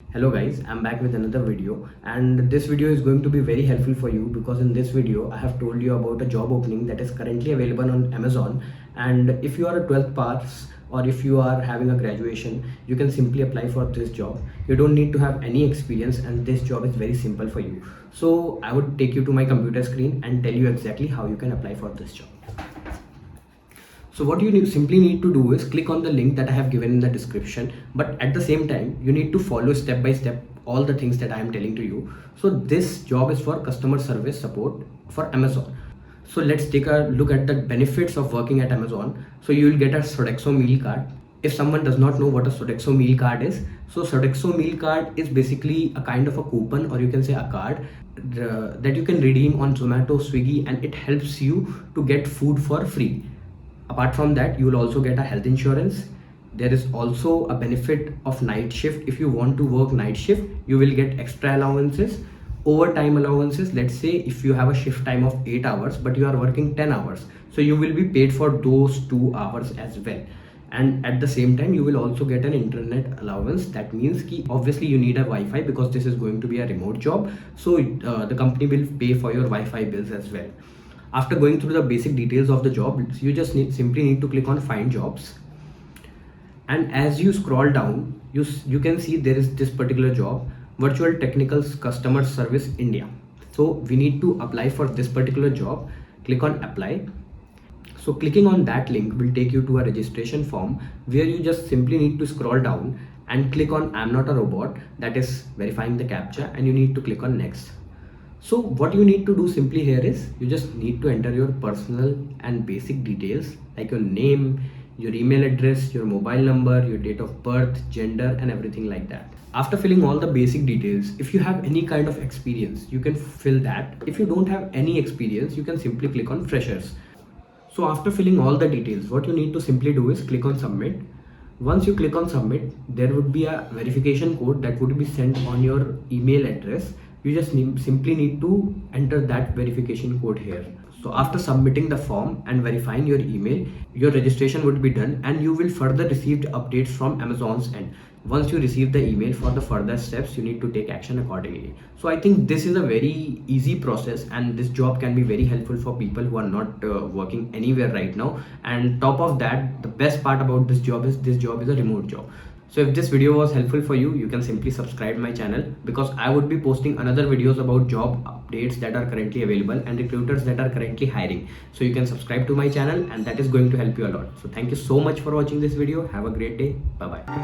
Hello guys, I'm back with another video, and this video is going to be very helpful for you because in this video I have told you about a job opening that is currently available on Amazon. And if you are a 12th pass or if you are having a graduation, you can simply apply for this job. You don't need to have any experience and this job is very simple for you. So I would take you to my computer screen and tell you exactly how you can apply for this job. So what you simply need to do is click on the link that I have given in the description, but at the same time you need to follow step by step all the things that I am telling to you. So this job is for customer service support for Amazon. So let's take a look at the benefits of working at Amazon. So you will get a Sodexo meal card. If someone does not know what a Sodexo meal card is, so Sodexo meal card is basically a kind of a coupon, or you can say a card that you can redeem on Zomato, Swiggy, and it helps you to get food for free. Apart from that, you will also get a health insurance. There is also a benefit of night shift. If you want to work night shift, you will get extra allowances, overtime allowances. Let's say if you have a shift time of 8 hours but you are working 10 hours, so you will be paid for those 2 hours as well. And at the same time you will also get an internet allowance. That means ki obviously you need a Wi-Fi because this is going to be a remote job, so the company will pay for your Wi-Fi bills as well. After going through the basic details of the job, you just simply need to click on find jobs, and as you scroll down, you can see there is this particular job, virtual technical customer service India. So we need to apply for this particular job. Click on apply. So clicking on that link will take you to a registration form where you just simply need to scroll down and click on I'm not a robot, that is verifying the captcha, and you need to click on next. So what you need to do simply here is you just need to enter your personal and basic details like your name, your email address, your mobile number, your date of birth, gender, and everything like that. After filling all the basic details, if you have any kind of experience, you can fill that. If you don't have any experience, you can simply click on freshers. So after filling all the details, what you need to simply do is click on submit. Once you click on submit, there would be a verification code that would be sent on your email address. You just simply need to enter that verification code here. So after submitting the form and verifying your email, your registration would be done and you will further receive updates from Amazon's end. Once you receive the email, for the further steps you need to take action accordingly. So I think this is a very easy process and this job can be very helpful for people who are not working anywhere right now. And top of that, the best part about this job is a remote job. So if this video was helpful for you, you can simply subscribe my channel because I would be posting another videos about job updates that are currently available and recruiters that are currently hiring. So you can subscribe to my channel and that is going to help you a lot. So thank you so much for watching this video. Have a great day. Bye bye.